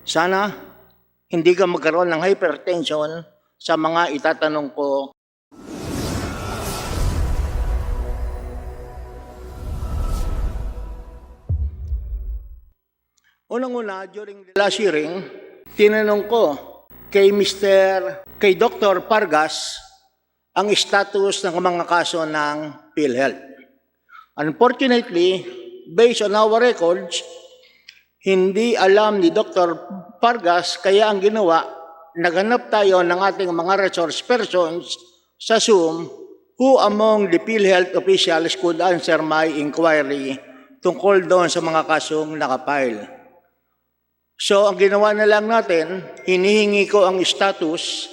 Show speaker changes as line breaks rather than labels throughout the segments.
Sana hindi ka magkaroon ng hypertension sa mga itatanong ko. Unang-una, during the last hearing, tinanong ko kay Dr. Pargas ang status ng mga kaso ng Philhealth. Unfortunately, based on our records, hindi alam ni Dr. Pargas, kaya ang ginawa, naghanap tayo ng ating mga resource persons sa Zoom who among the Philhealth officials could answer my inquiry tungkol doon sa mga kasong nakapile. So, ang ginawa na lang natin, hinihingi ko ang status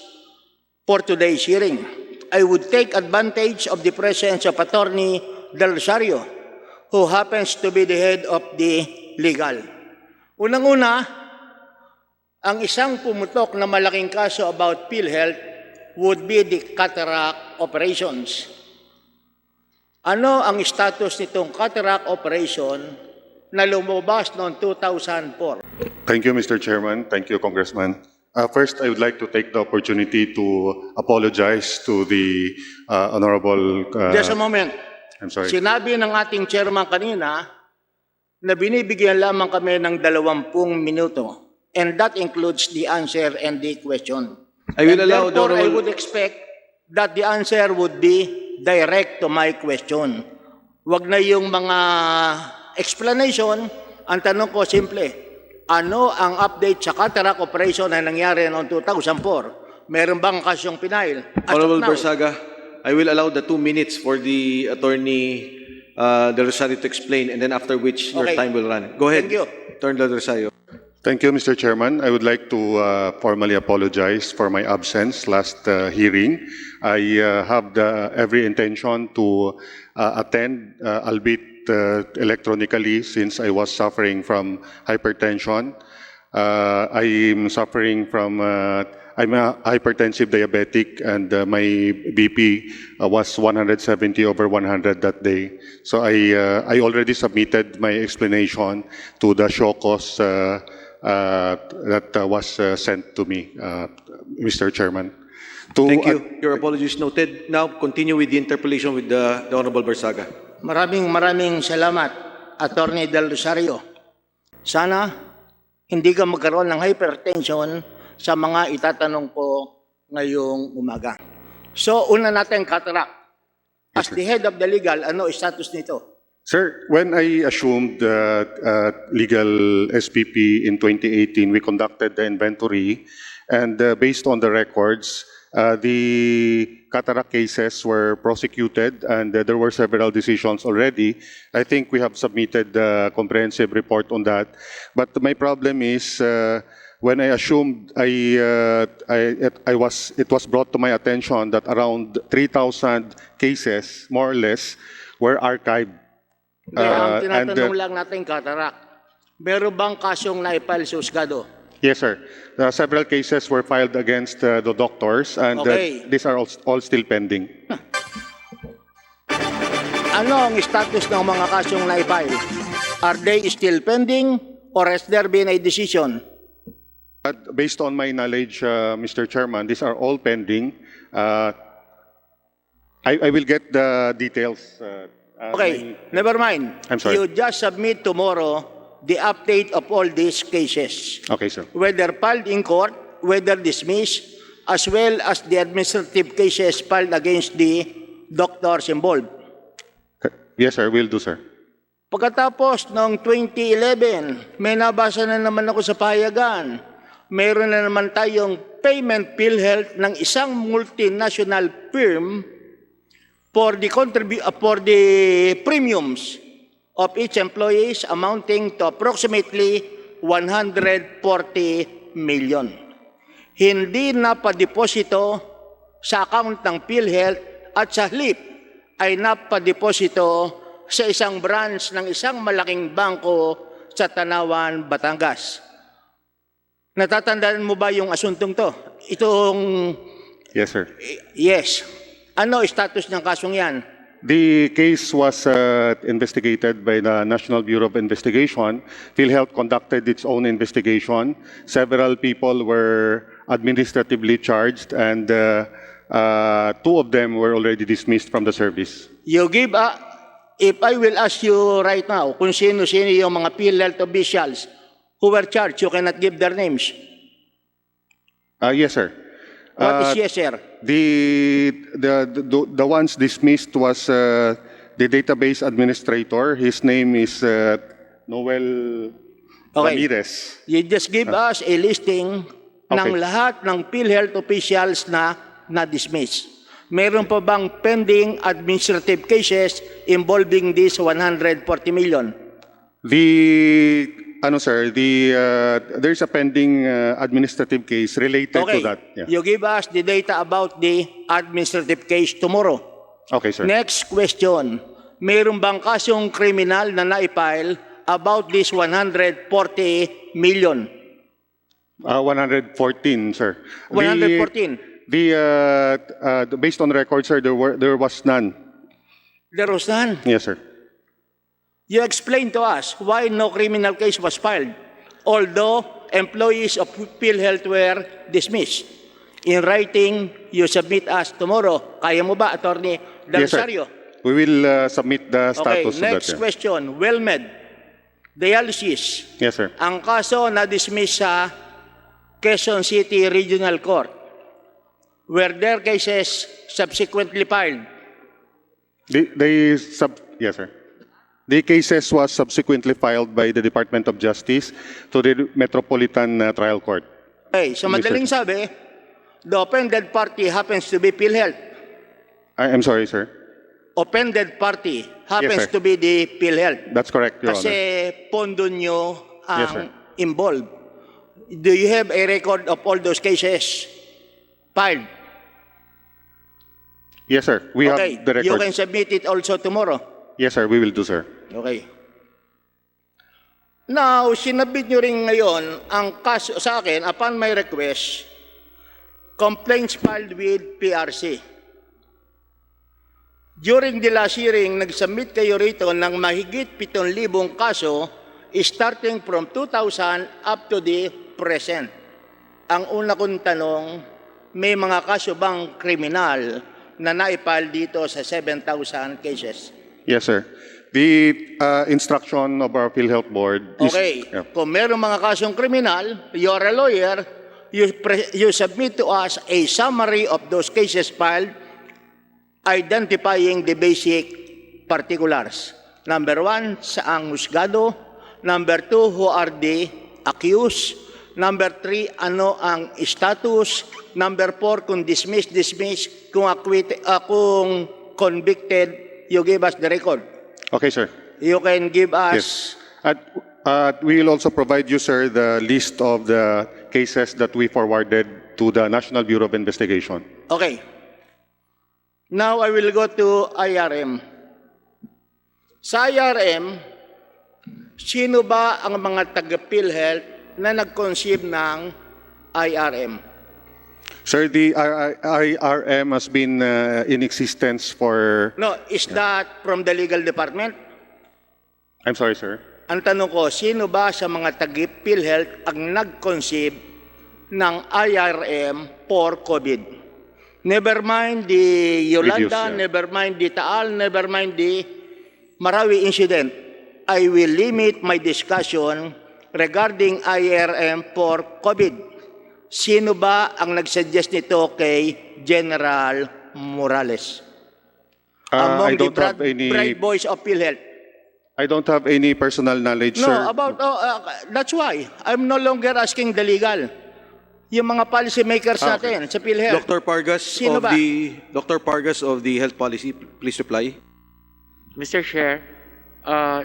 for today's hearing. I would take advantage of the presence of Attorney Del Rosario, who happens to be the head of the legal. Unang-una, ang isang pumutok na malaking kaso about Philhealth would be the cataract operations. Ano ang status nitong cataract operation na lumabas noong 2004?
Thank you, Mr. Chairman. Thank you, Congressman. First, I would like to take the opportunity to apologize to the Honorable...
Just a moment.
I'm sorry.
Sinabi ng ating chairman kanina na binibigyan lamang kami ng 20 minuto. And that includes the answer and the question.
I will allow the
therefore, I
Honorable...
would expect that the answer would be direct to my question. Wag na yung mga explanation. Ang tanong ko simple, ano ang update sa cataract operation na nangyari noong 2004? Meron bang kasyong pinail?
Honorable Barzaga, I will allow the 2 minutes for the Attorney Del Rosario to explain, and then after which your
Okay.
time will run. Go ahead,
Thank you.
Attorney Del Rosario.
Thank you, Mr. Chairman. I would like to formally apologize for my absence last hearing. I have every intention to attend, albeit electronically, since I was suffering from hypertension. I'm suffering from, I'm a hypertensive diabetic, and my BP was 170/100 that day. So I already submitted my explanation to the show cause that was sent to me, Mr. Chairman.
Thank you. Your apology is noted. Now, continue with the interpellation with the Honorable Barzaga.
Maraming salamat, Attorney Del Rosario. Sana hindi ka magkaroon ng hypertension sa mga itatanong ko ngayong umaga. So, una natin cataract. As the head of the legal, ano status nito?
Sir, when I assumed legal SPP in 2018, we conducted the inventory, and based on the records, the cataract cases were prosecuted, and there were several decisions already. I think we have submitted a comprehensive report on that. But my problem is, when I assumed, it was brought to my attention that around 3,000 cases, more or less, were archived.
Ang tinatanong lang natin cataract. Meron bang kasyong naipal sa husgado?
Yes, sir. Several cases were filed against the doctors, and
Okay.
these are all still pending.
Ano ang status ng mga kasyong naipal? Are they still pending or has there been a decision?
But based on my knowledge, Mr. Chairman, these are all pending. I will get the details.
Okay, never mind.
I'm sorry.
You just submit tomorrow the update of all these cases.
Okay, sir.
Whether filed in court, whether dismissed, as well as the administrative cases filed against the doctors involved.
Yes, sir. Will do, sir.
Pagkatapos noong 2011, may nabasa na naman ako sa payagan. Meron na naman tayong payment Philhealth ng isang multinational firm for the premiums of each employees amounting to approximately 140 million. Hindi na pa-deposito sa account ng Philhealth at sa halip ay napadeposito sa isang branch ng isang malaking bangko sa Tanawan, Batangas. Natatandaan mo ba yung asuntong to? Itong...
Yes, sir.
Yes. Ano status ng kasong yan?
The case was investigated by the National Bureau of Investigation. Philhealth conducted its own investigation. Several people were administratively charged, and two of them were already dismissed from the service.
You give if I will ask you right now kung sino-sino yung mga PhilHealth officials who were charged, you cannot give their names.
Yes, sir.
What is yes, sir?
The ones dismissed was the database administrator. His name is Noel Ramirez.
You just give us a listing ng
Okay.
lahat ng PhilHealth officials na na-dismiss. Meron pa bang pending administrative cases involving this 140 million?
There's a pending administrative case related to that. Yeah.
You give us the data about the administrative case tomorrow.
Okay, sir.
Next question. Meron bang kasong kriminal na naipile about this 140 million?
114, sir.
114.
Based on record, sir, there was none.
There was none.
Yes, sir.
You explain to us why no criminal case was filed, although employees of PhilHealth were dismissed. In writing, you submit us tomorrow. Kaya mo ba, Attorney Del
Yes, sir.
Rosario?
We will submit the
Okay,
status of that.
next
Yeah.
question. WellMed, dialysis.
Yes, sir.
Ang kaso na-dismiss sa Quezon City Regional Court. Were their cases subsequently filed?
Yes, sir. The cases was subsequently filed by the Department of Justice to the Metropolitan Trial Court.
Okay, so madaling sabi, the offended party happens to be PhilHealth.
I'm sorry, sir.
Offended party happens
sir.
to be the PhilHealth.
That's correct, Your
Kasi
Honor.
pondo nyo
Yes, sir.
ang involved. Do you have a record of all those cases filed?
Yes, sir. We
Okay,
have the record.
you can submit it also tomorrow.
Yes, sir. We will do, sir.
Okay. Now, sinabit nyo rin ngayon ang kaso sa akin, upon my request, complaints filed with PRC. During the last hearing, nag-submit kayo rito ng mahigit 7,000 kaso starting from 2000 up to the present. Ang una kong tanong, may mga kaso bang kriminal na naipal dito sa 7,000 cases?
Yes, sir. The instruction of our PhilHealth Board is...
Okay,
Yeah.
kung meron mga kasong kriminal, you are a lawyer, you submit to us a summary of those cases filed identifying the basic particulars. Number 1, saang husgado. Number 2, who are the accused. Number 3, ano ang status. Number 4, kung dismiss, kung acquitted, kung convicted, you give us the record.
Okay, sir.
You can give
Yes.
us...
We will also provide you, sir, the list of the cases that we forwarded to the National Bureau of Investigation.
Okay. Now I will go to IRM. Sa IRM, sino ba ang mga taga-PhilHealth na nag-conceive ng IRM?
Sir, the IRM has been in existence for...
No, is that from the legal department?
I'm sorry, sir.
Ang tanong ko, sino ba sa mga taga-PhilHealth ang nag-conceive ng IRM for COVID? Never mind the Yolanda,
Reduce, yeah.
never mind the Taal, never mind the Marawi incident. I will limit my discussion regarding IRM for COVID. Sino ba ang nag-suggest nito kay General Morales?
I
Among the
don't have any...
bright boys of PhilHealth.
I don't have any personal knowledge,
No,
sir.
that's why. I'm no longer asking the legal. Yung mga policy makers
Okay.
natin sa PhilHealth.
Dr. Pargas
Sino
of
ba?
Dr. Pargas of the Health Policy, please reply.
Mr. Chair,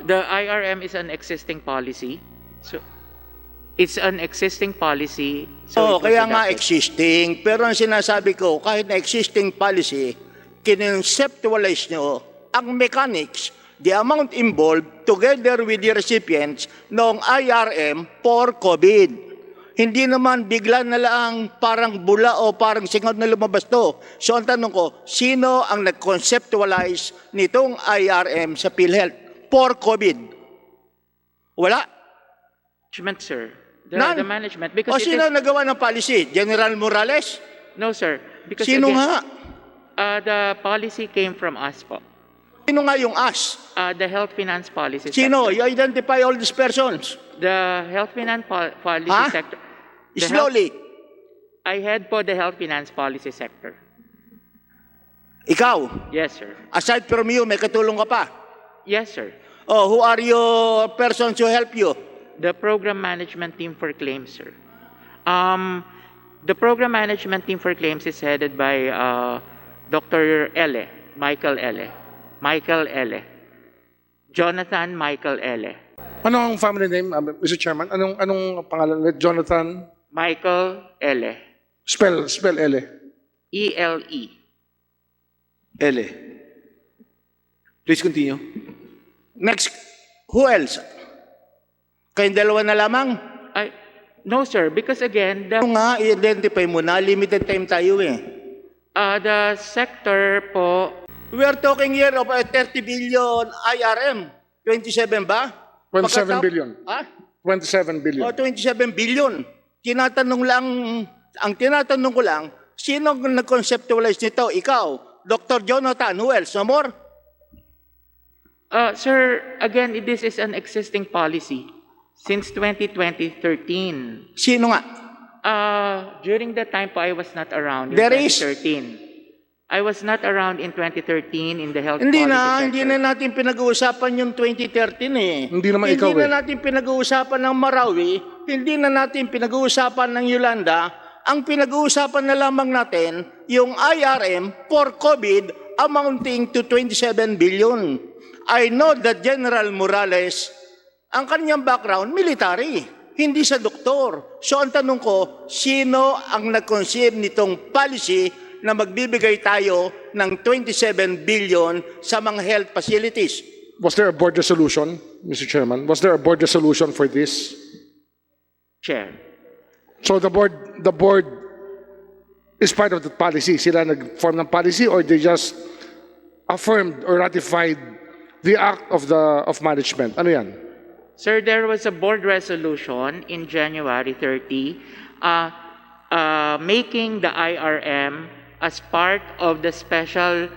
the IRM is an existing policy. So, it's an existing policy. So it was
Kaya nga
adopted.
existing. Pero ang sinasabi ko, kahit na existing policy, kinonceptualize nyo ang mechanics, the amount involved together with the recipients ng IRM for COVID. Hindi naman bigla na lang parang bula o parang singaw na lumabas to. So ang tanong ko, sino ang nag-conceptualize nitong IRM sa Philhealth for COVID? Wala.
Management, sir.
None.
The management.
O
Because it
sino
is,
nagawa ng policy? General Morales?
no, sir. Because
Sino
again,
nga?
The policy came from us po.
Sino nga yung us?
The health finance policy
Sino?
sector.
You identify all these persons.
The health finance policy
Ha?
sector. The
Slowly.
I head po the health finance policy sector.
Ikaw,
Yes, sir.
aside from you, may katulong ka pa.
Yes, sir.
Oh, who are your persons who help you?
The program management team for claims, sir. The program management team for claims is headed by Dr. Ele, Michael Ele. Michael Ele. Jonathan Michael Ele.
Ano ang family name, Mr. Chairman? Anong pangalan ulit? Jonathan?
Michael Ele.
Spell L.
E-L-E.
Ele. Please continue.
Next, who else? Kayong dalawa na lamang?
No, sir, because again,
Ano nga, i-identify mo na, limited time tayo eh.
the sector po,
We are talking here of a 30 billion IRM. 27 ba?
27 billion.
Ha?
27 billion.
O, 27 billion. Ang tinatanong ko lang, sino ang nag-conceptualize nito? Ikaw, Dr. Jonathan, who else? No more?
sir, again, this is an existing policy since 2013.
Sino nga?
During that time po, I was not around in
There is-
2013. I was not around in 2013 in the health
Hindi
policy
na,
sector.
hindi na natin pinag-uusapan yung 2013 eh.
Hindi naman ikaw
Hindi na
eh.
natin pinag-uusapan ng Marawi, hindi na natin pinag-uusapan ng Yolanda. Ang pinag-uusapan na lamang natin, yung IRM for COVID amounting to 27 billion. I know that General Morales, ang kanyang background, military, hindi sa doktor. So ang tanong ko, sino ang nag-conceive nitong policy na magbibigay tayo ng 27 billion sa mga health facilities?
Was there a board resolution, Mr. Chairman? Was there a board resolution for this?
Chair.
So the board is part of the policy. Sila nag-form ng policy or they just affirmed or ratified the act of management? Ano yan?
Sir, there was a board resolution in January 30 making the IRM as part of the special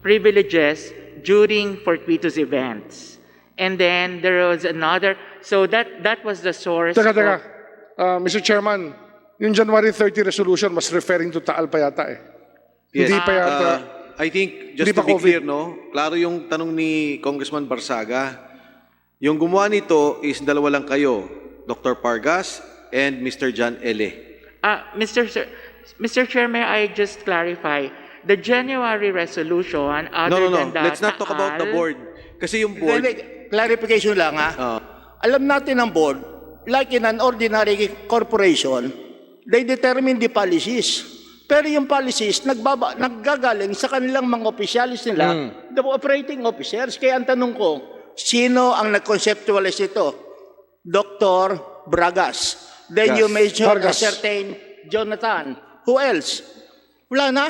privileges during fortuitous events. And then there was another, so that was the source.
Teka. Mr. Chairman, yung January 30 resolution was referring to Taal pa yata eh.
Yes.
Hindi pa yata.
I think, just
Hindi
to
pa
be
COVID.
clear, no? Klaro yung tanong ni Congressman Barzaga. Yung gumawa nito is dalawa lang kayo, Dr. Pargas and Mr. John Ele.
Mr. Chair, may I just clarify? The January resolution, other
No.
than that,
Let's not talk about the board. Kasi yung board,
Clarification lang ha. Alam natin ang board, like in an ordinary corporation, they determine the policies. Pero yung policies, naggagaling sa kanilang mga opisyalis nila, the operating officers. Kaya ang tanong ko, sino ang nag-conceptualize ito? Dr. Bragas. Then
Yes.
you mentioned a
Vargas.
certain Jonathan. Who else? Wala na?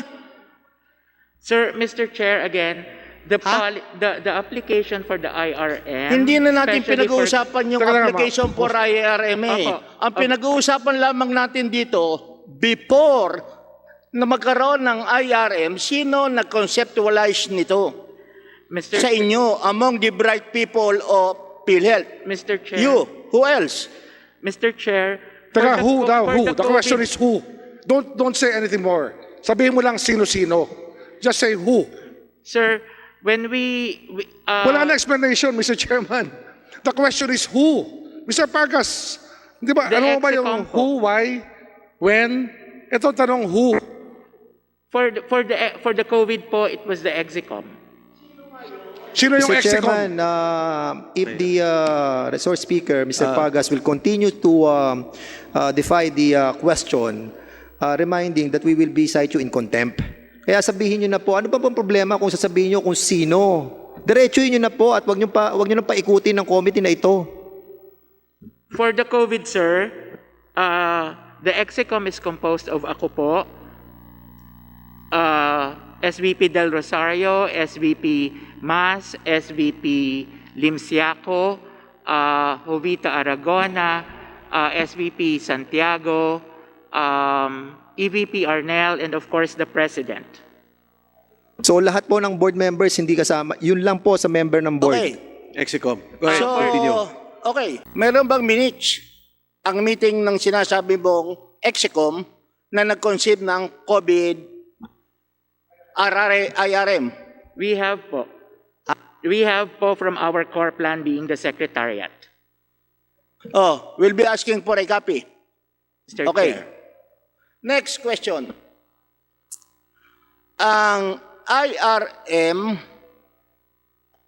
Sir, Mr. Chair, again, the application for the IRM.
Hindi na natin
especially for-
pinag-uusapan yung
Teka lang,
application for IRM eh.
Opo.
Ang pinag-uusapan lamang natin dito, before na magkaroon ng IRM, sino nag-conceptualize nito
Mr.
sa inyo among the bright people of Philhealth?
Mr. Chair.
You, who else?
Mr. Chair.
Teka, who
for
daw?
for
Who?
the
The question
COVID
is who. Don't say anything more. Sabihin mo lang sino-sino. Just say who.
Sir, when we
Wala na explanation, Mr. Chairman. The question is who. Mr. Pargas, di ba?
The
Ano ba yung
Execom po.
who, why, when? Ito tanong who.
for the COVID po, it was the Execom.
Sino yung
Mr.
Execom?
Chairman, if the resource speaker, Mr. Pargas, will continue to defy the question, reminding that we will be cite you in contempt. Kaya sabihin nyo na po, ano ba pong problema kung sasabihin nyo kung sino? Diretsuhin nyo na po at wag nyo na paikutin ng committee na ito.
For the COVID, sir, The EXICOM is composed of ako po, SVP Del Rosario, SVP Mas, SVP Limsiaco, Jovita Aragona, SVP Santiago, EVP Arnel, and of course the President.
So lahat po ng board members hindi kasama, yun lang po sa member ng board.
Okay.
Exicom. Go ahead,
So,
continue.
okay. Meron bang minutes ang meeting ng sinasabi mong EXICOM na nag-conceive ng COVID IRM?
We have po. We have po from our core plan being the Secretariat.
Oh, we'll be asking for a copy.
Mr.
Okay.
Chair.
Next question. Ang IRM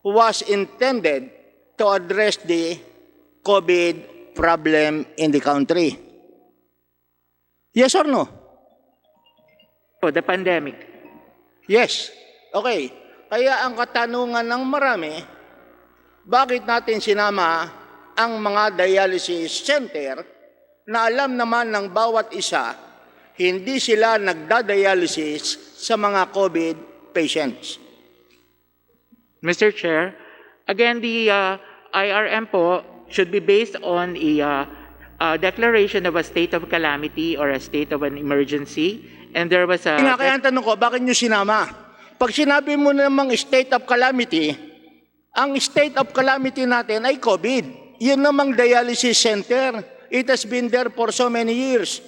was intended to address the COVID problem in the country. Yes or no?
Oh, the pandemic.
Yes. Okay. Kaya ang katanungan ng marami, bakit natin sinama ang mga dialysis center na alam naman ng bawat isa, hindi sila nagda-dialysis sa mga COVID patients?
Mr. Chair, again, the IRM po should be based on a declaration of a state of calamity or a state of an emergency. And there was a...
Kaya ang tanong ko, bakit nyo sinama? Pag sinabi mo namang state of calamity, ang state of calamity natin ay COVID. Yun namang dialysis center. It has been there for so many years.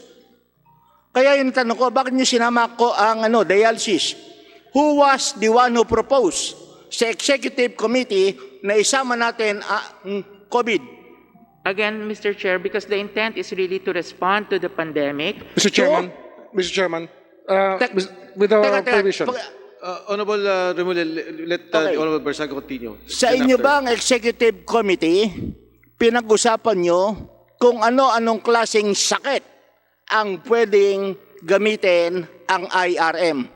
Kaya yung tanong ko, bakit nyo sinama ko ang dialysis? Who was the one who proposed sa executive committee na isama natin ang COVID?
Again, Mr. Chair, because the intent is really to respond to the pandemic.
Mr. Chairman, with our permission.
Honorable Remulla, let
Okay.
Honorable Barzaga continue.
Sa
Then
inyo
after.
bang executive committee, pinag-usapan nyo kung ano-anong klaseng sakit ang pwedeng gamitin ang IRM?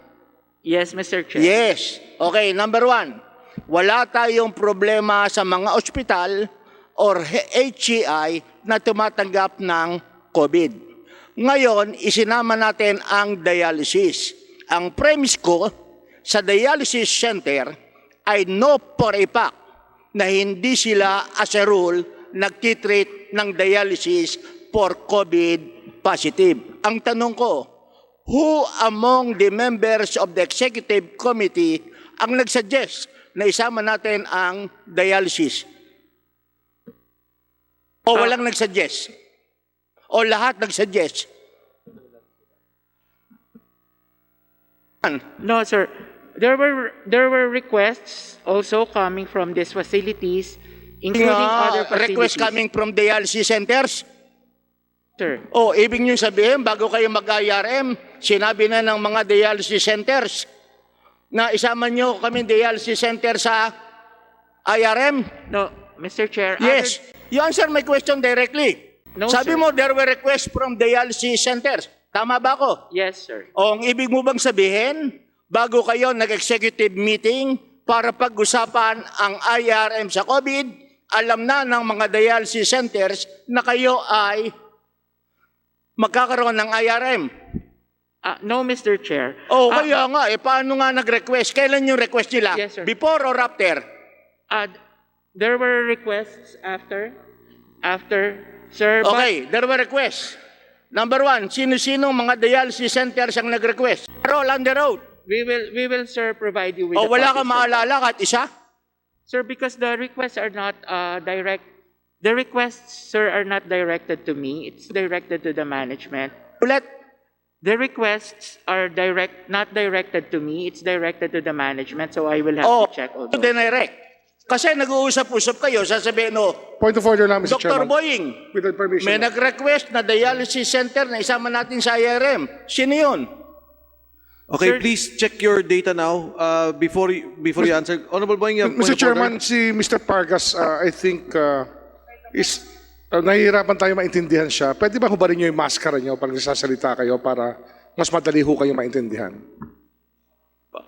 Yes, Mr. Chair.
Yes. Okay, number one, wala tayong problema sa mga ospital or HCI na tumatanggap ng COVID. Ngayon, isinama natin ang dialysis. Ang premise ko sa dialysis center ay no for a fact na hindi sila as a rule nagtitreat ng dialysis for COVID positive. Ang tanong ko, who among the members of the executive committee ang nagsuggest na isama natin ang dialysis? O walang nagsuggest? O lahat nagsuggest?
No, sir. There were requests also coming from these facilities, including other facilities.
Request coming from dialysis centers?
Sir.
O, ibig nyo sabihin, bago kayo mag-IRM, sinabi na ng mga dialysis centers na isama nyo kami dialysis center sa IRM?
No, Mr. Chair.
Yes. You answer my question directly.
No,
Sabi
sir.
mo, there were requests from dialysis centers. Tama ba ako?
Yes, sir.
O, ang ibig mo bang sabihin, bago kayo nag-executive meeting para pag-usapan ang IRM sa COVID, alam na ng mga dialysis centers na kayo ay magkakaroon ng IRM?
No, Mr. Chair.
Oh, kaya nga, paano nga nag-request? Kailan yung request nila?
Yes, sir.
Before or after?
There were requests after, sir. but-
Okay, there were requests. Number one, sino-sino mga dialysis centers ang nag-request? Roll on the road.
We will, sir, provide you with
O
the
wala
copies,
kang
sir.
maalala kahit isa?
Sir, because the requests are not direct. The requests, sir, are not directed to me. It's directed to the management.
Ulit.
The requests are not directed to me. It's directed to the management. So I will have
Oh,
to check all
to
those.
direct. Kasi nag-uusap-usap kayo, sasabihin,
Point of order lang, Mr.
Dr.
Chairman.
Boying,
With the permission.
may nag-request na dialysis center na isama natin sa IRM. Sino yun?
Okay,
Sir-
please check your data now before you answer. Honorable Boying, you have point
Mr.
of order?
Chairman, si Mr. Pargas, I think, is nahihirapan tayo maintindihan siya. Pwede ba hubarin niyo yung maskara niyo pag nagsasalita kayo para mas madali ho kayo maintindihan?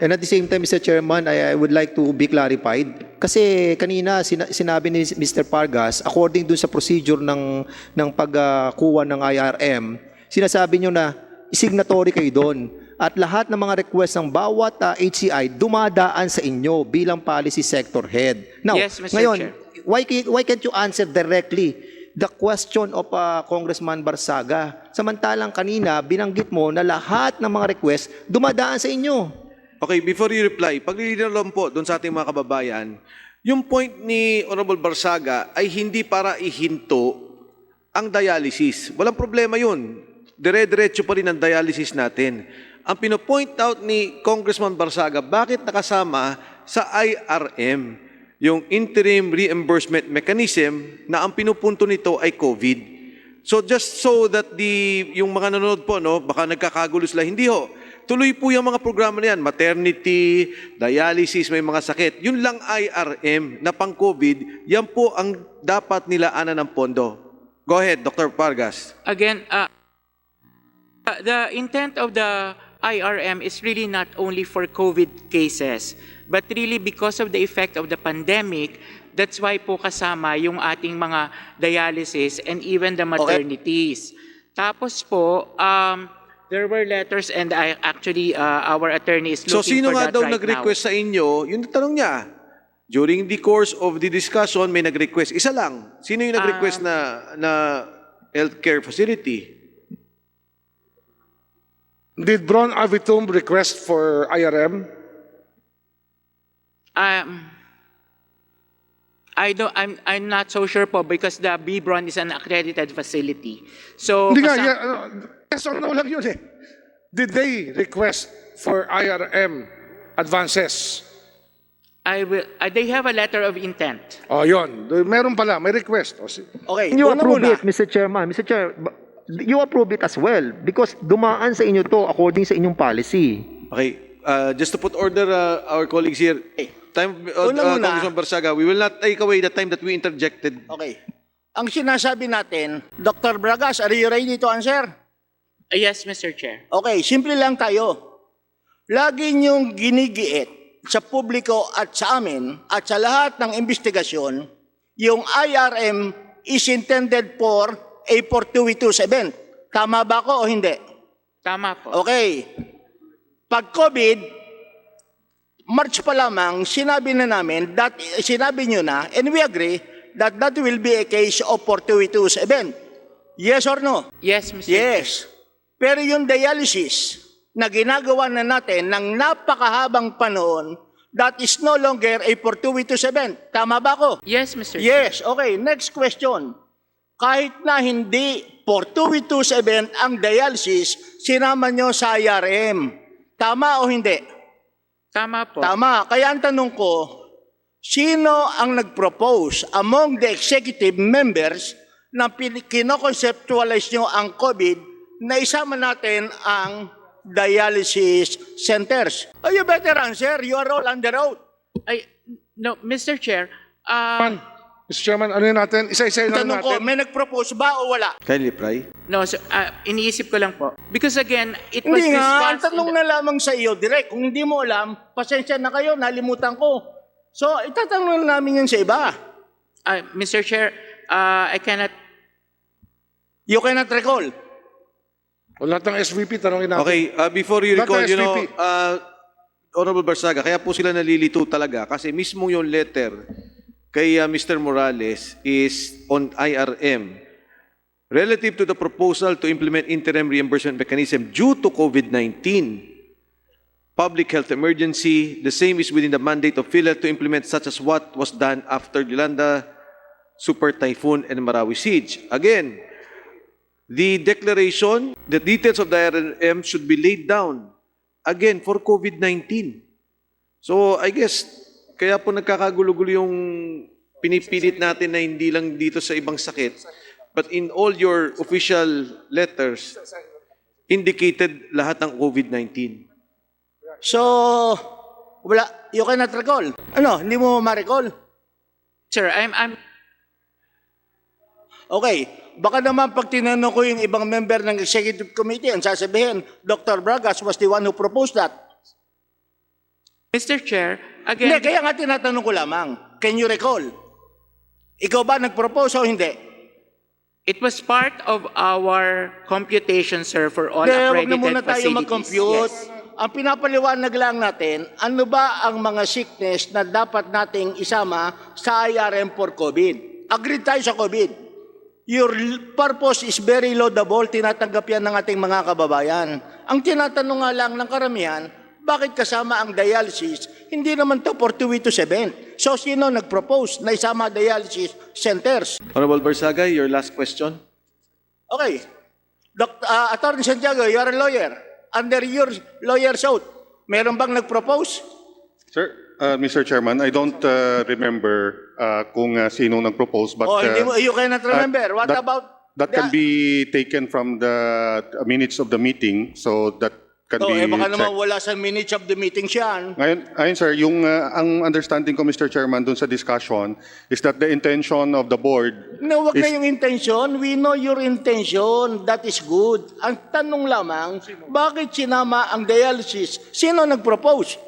And at the same time, Mr. Chairman, I would like to be clarified. Kasi kanina sinabi ni Mr. Pargas, according dun sa procedure ng pagkuha ng IRM, sinasabi nyo na signatory kayo doon. At lahat ng mga request ng bawat HCI dumadaan sa inyo bilang policy sector head. Now,
Yes, Mr.
ngayon,
Chair.
why can't you answer directly the question of Congressman Barzaga? Samantalang kanina, binanggit mo na lahat ng mga request dumadaan sa inyo.
Okay, before you reply, paglilinaw lang po doon sa ating mga kababayan, yung point ni Honorable Barzaga ay hindi para ihinto ang dialysis. Walang problema yun. Dire-diretso pa rin ang dialysis natin. Ang pinopoint out ni Congressman Barzaga, bakit nakasama sa IRM, yung Interim Reimbursement Mechanism, na ang pinupunto nito ay COVID. So just so that yung mga nanonood po, no, baka nagkakagulo sila, hindi ho. Tuloy po yung mga programa na yan, maternity, dialysis, may mga sakit. Yun lang IRM na pang-COVID, yan po ang dapat nilaanan ng pondo. Go ahead, Dr. Pargas.
Again, the intent of the IRM is really not only for COVID cases, but really because of the effect of the pandemic, that's why po kasama yung ating mga dialysis and even the maternities. Tapos po, there were letters and our attorney is looking
So sino
for
nga
that
daw
right
nag-request sa inyo? Yung tanong niya, during the course of the discussion, may nag-request. Isa lang. Sino yung nag-request na healthcare facility?
Did Bron Avitum request for IRM?
I'm not so sure po because the BBRON is an accredited facility. So
Hindi nga, yes or no lang yun eh. Did they request for IRM advances?
they have a letter of intent.
Oh, yun. Meron pala, may request.
Okay,
You
una
approve
muna.
it, Mr. Chairman. Mr. Chair, you approve it as well because dumaan sa inyo to according sa inyong policy.
Okay, just to put order, our colleagues here.
Una muna.
Congressman Barzaga, we will not take away the time that we interjected.
Okay. Ang sinasabi natin, Dr. Bragas, are you ready to answer?
Yes, Mr. Chair.
Okay, simple lang tayo. Lagi niyong ginigiit sa publiko at sa amin at sa lahat ng investigasyon, yung IRM is intended for a fortuitous event. Tama ba ako o hindi?
Tama po.
Okay. Pag COVID, March pa lamang, sinabi nyo na, and we agree, that will be a case of fortuitous event. Yes or no?
Yes, Mr. Chair.
Yes. Pero yung dialysis na ginagawa na natin ng napakahabang panahon, that is no longer a fortuitous event. Tama ba ako?
Yes, Mr. Chair.
Yes. Okay, next question. Kahit na hindi fortuitous event ang dialysis, sinama nyo sa IRM. Tama o hindi?
Tama po.
Tama. Kaya ang tanong ko, sino ang nag-propose among the executive members na kinoconceptualize nyo ang COVID na isama natin ang dialysis centers? Oh, you better answer. You are all under oath.
No, Mr. Chair,
Mr. Chairman, ano yun natin? Isa-isa lang
Tanong ko,
natin.
may nag-propose ba o wala?
Kindly reply.
no, so, iniisip ko lang po. Because again, it was
Hindi nga, ang
discussed...
tanong na lamang sa iyo, direct. Kung hindi mo alam, pasensya na kayo, nalimutan ko. So, itatanong na namin yan sa iba.
Mr. Chair, I cannot...
You cannot recall.
O lahat ng SVP, tanongin natin.
Okay, before you
Lahat
recall,
ng
you know,
SVP.
Honorable Barzaga, kaya po sila nalilito talaga kasi mismo yung letter kay Mr. Morales is on IRM relative to the proposal to implement interim reimbursement mechanism due to COVID-19 public health emergency. The same is within the mandate of Philhealth to implement such as what was done after Yolanda, Super Typhoon, and Marawi siege. Again, the declaration, the details of the IRM should be laid down again for COVID-19. So I guess kaya po nagkakagulo-gulo yung pinipilit natin na hindi lang dito sa ibang sakit, but in all your official letters, indicated lahat ng COVID-19.
So, wala, you cannot recall. Ano, hindi mo ma-recall?
Sir, I'm...
Okay, baka naman pag tinanong ko yung ibang member ng executive committee, ang sasabihin, Dr. Bragas was the one who proposed that.
Mr. Chair,
Hindi,
again,
kaya nga tinatanong ko lamang. Can you recall? Ikaw ba nag-propose o hindi?
it was part of our computation, sir, for all
Hindi, huwag na
accredited
muna tayo
facilities.
mag-compute.
Yes.
Ang pinapaliwanag lang natin, ano ba ang mga sickness na dapat nating isama sa IRM for COVID? Agreed tayo sa COVID. Your purpose is very laudable, tinatanggap yan ng ating mga kababayan. Ang tinatanong nga lang ng karamihan, bakit kasama ang dialysis? Hindi naman to fortuitous event. So sino nag-propose na isama dialysis centers?
Honorable Barzaga, your last question.
Okay. Attorney Santiago, you are a lawyer. Under your lawyer's oath, meron bang nag-propose?
Sir, Mr. Chairman, I don't remember kung sino nag-propose, but
Hindi mo, you cannot remember. What
that-
about...
that can be taken from the minutes of the meeting, so that can be
baka naman
checked.
wala sa minutes of the meeting siyan.
Ngayon, sir, yung ang understanding ko, Mr. Chairman, dun sa discussion is that the intention of the board
No, wag na
is-
yung intention. We know your intention. That is good. Ang tanong lamang, bakit sinama ang dialysis? Sino nag-propose?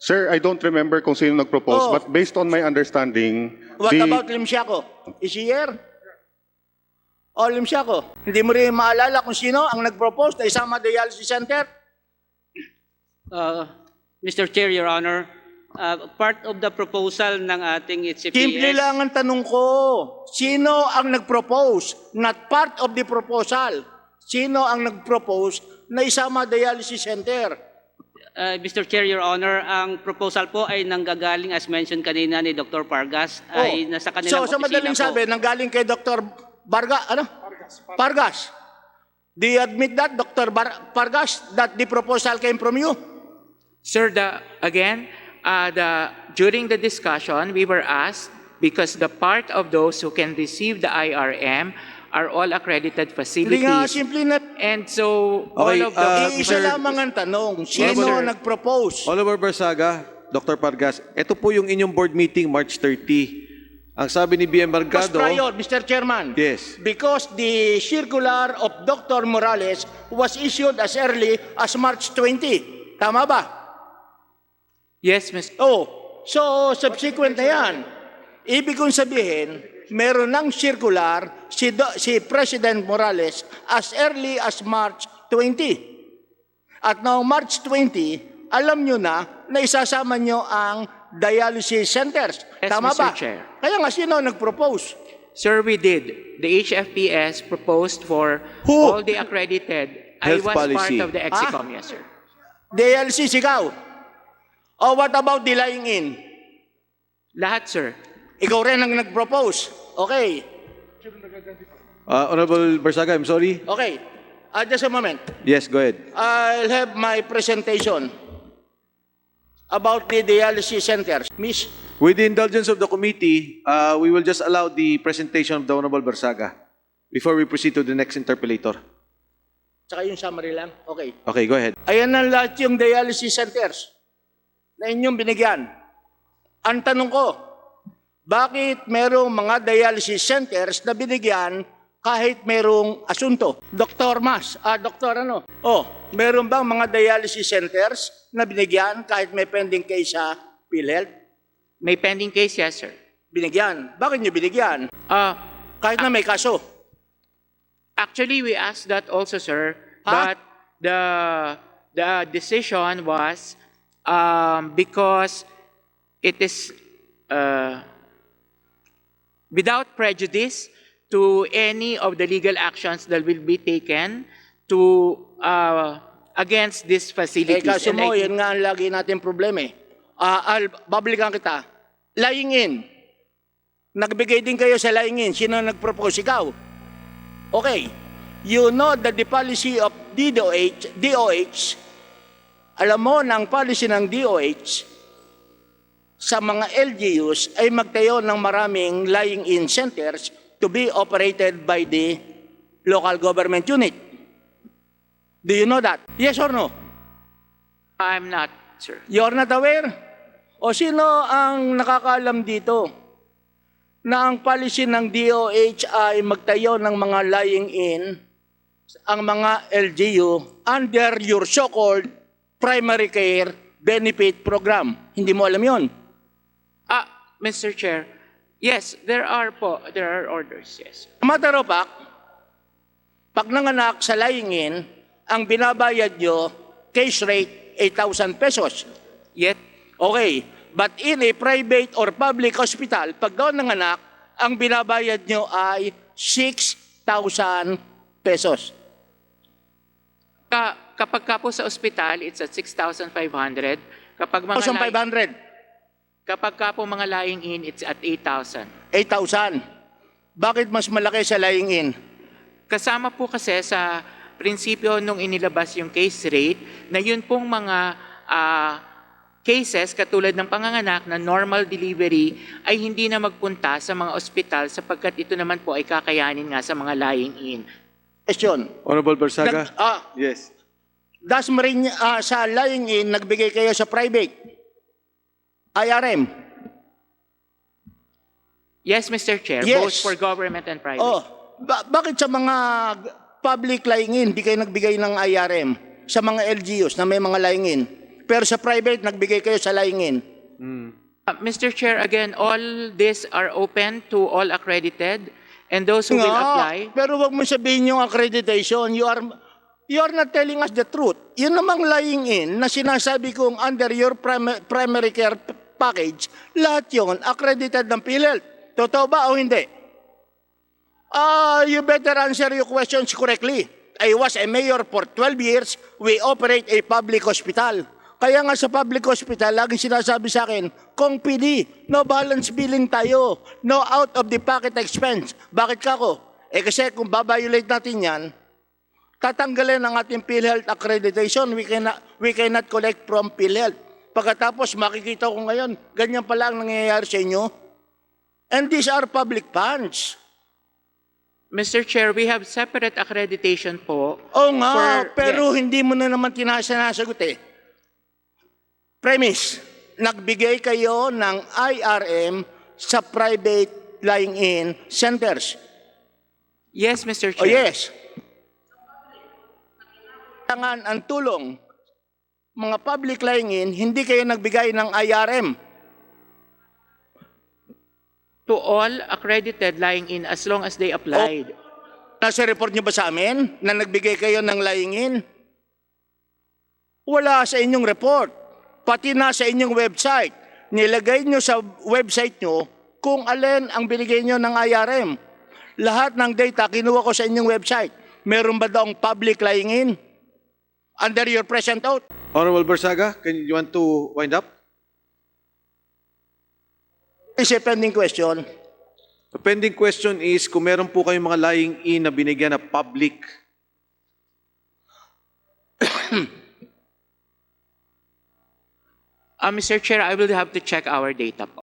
Sir, I don't remember kung sino
Oh.
nag-propose, but based on my understanding,
What about Limsiaco? Is he here? O Limsiaco, hindi mo rin maalala kung sino ang nag-propose na isama dialysis center?
Mr. Chair, Your Honor, part of the proposal ng ating
Simple
HCPS,
lang ang tanong ko. Sino ang nag-propose? Not part of the proposal. Sino ang nag-propose na isama dialysis center?
Mr. Chair, Your Honor, ang proposal po ay nanggagaling as mentioned kanina ni Dr. Pargas, ay nasa kanilang
So, sa
opisina
madaling
po.
sabi, nanggaling kay Dr. Pargas. Do you admit that, Dr. Pargas, that the proposal came from you?
Sir, during the discussion, we were asked, because the part of those who can receive the IRM are all accredited
Hindi
facilities.
nga, simple na.
And so,
Okay,
all of the...
Iisa
Sir-
lamang ang tanong.
Yes,
Sino
sir.
nag-propose?
Honorable Barzaga, Dr. Pargas, ito po yung inyong board meeting March 30. Ang sabi ni BM
Mas
Mercado,
prior, Mr. Chairman.
Yes.
Because the circular of Dr. Morales was issued as early as March 20. Tama ba?
Yes, Mr.
So subsequent na yan. Ibig kong sabihin, meron ng circular si President Morales as early as March 20. At now March 20, alam nyo na isasama nyo ang dialysis centers.
Yes,
Tama
Mr.
ba?
Chair.
Kaya nga, sino nag-propose?
Sir, we did. The HFPS proposed for
Who?
all the accredited.
Health
I was
policy.
part of the EXICOM, yes, sir.
dialysis, ikaw. O what about the lying in?
Lahat, sir.
Ikaw rin ang nag-propose. Okay.
Honorable Barzaga, I'm sorry.
Okay. Just a moment.
Yes, go ahead.
I'll have my presentation about the dialysis centers. Miss,
With the indulgence of the committee, we will just allow the presentation of the Honorable Barzaga before we proceed to the next interpellator.
saka yung summary lang. Okay.
Okay, go ahead.
Ayan ang lahat yung dialysis centers na inyong binigyan. Ang tanong ko, bakit merong mga dialysis centers na binigyan kahit merong asunto? Dr. Meron bang mga dialysis centers na binigyan kahit may pending case sa Philhealth?
May pending case, yes, sir.
Binigyan. Bakit nyo binigyan? Kahit na may kaso.
Actually, we asked that also, sir.
Huh?
But the decision was because it is without prejudice to any of the legal actions that will be taken to against these facilities.
Kaso
And
mo,
I-
yan nga ang lagi natin problema eh. Babalikan kita. Lying in. Nagbigay din kayo sa lying in. Sino nag-propose? Ikaw. Okay. You know that the policy of DOH, alam mo na ang policy ng DOH sa mga LGUs ay magtayo ng maraming lying in centers to be operated by the local government unit. Do you know that? Yes or no?
I'm not, sir.
You're not aware? O sino ang nakakaalam dito na ang policy ng DOH ay magtayo ng mga lying in ang mga LGU under your so-called primary care benefit program. Hindi mo alam yon?
Mr. Chair, yes, there are orders, yes.
Matter of fact, pag nanganak sa lying-in, ang binabayad nyo, case rate, 8,000 pesos.
Yet,
Okay, but in a private or public hospital, pag doon nanganak, ang binabayad nyo ay 6,000 pesos.
kapag ka po sa ospital, it's at 6,500. Kapag mga
1,500,
kapag ka po mga lying-in, it's at 8,000.
8,000. Bakit mas malaki sa lying-in?
Kasama po kasi sa prinsipyo nung inilabas yung case rate na yun pong mga cases katulad ng panganganak na normal delivery ay hindi na magpunta sa mga ospital sapagkat ito naman po ay kakayanin nga sa mga lying-in.
Question.
Honorable Barzaga? Yes.
Das Marine, sa lying-in, nagbigay kayo sa private? IRM?
Yes, Mr. Chair,
Yes.
both for government and private.
Oh, bakit sa mga public lying-in, di kayo nagbigay ng IRM? Sa mga LGUs na may mga lying-in? Pero sa private, nagbigay kayo sa lying-in?
Mr. Chair, again, all these are open to all accredited and those who will apply.
Pero wag mo sabihin yung accreditation. You are not telling us the truth. Yun namang lying-in na sinasabi kong under your primary care package, lahat yun accredited ng Philhealth. Totoo ba o hindi? You better answer your questions correctly. I was a mayor for 12 years. We operate a public hospital. Kaya nga sa public hospital, laging sinasabi sa akin, Kong PD, no balance billing tayo. No out of the pocket expense. Bakit ka ko? Kasi kung babiolate natin yan, tatanggalin ang ating PhilHealth accreditation. We cannot collect from PhilHealth. Pagkatapos makikita ko ngayon, ganyan pala ang nangyayari sa inyo. And these are public funds.
Mr. Chair, we have separate accreditation po.
Oo nga, pero
yes.
hindi mo na naman tinasagot eh. Premise, nagbigay kayo ng IRM sa private lying-in centers.
Yes, Mr. Chair.
Oh yes. Tangan ang tulong. Mga public lying-in, hindi kayo nagbigay ng IRM.
To all accredited lying-in as long as they applied.
Nasa report niyo ba sa amin na nagbigay kayo ng lying-in? Wala sa inyong report. Pati na sa inyong website. Nilagay nyo sa website nyo kung alin ang binigay nyo ng IRM. Lahat ng data kinuha ko sa inyong website. Meron ba daong public lying-in? Under your present oath?
Honorable Barzaga, you want to wind up?
Is a pending question.
The pending question is kung meron po kayong mga lying-in na binigyan na public.
Mr. Chair, I will have to check our data po.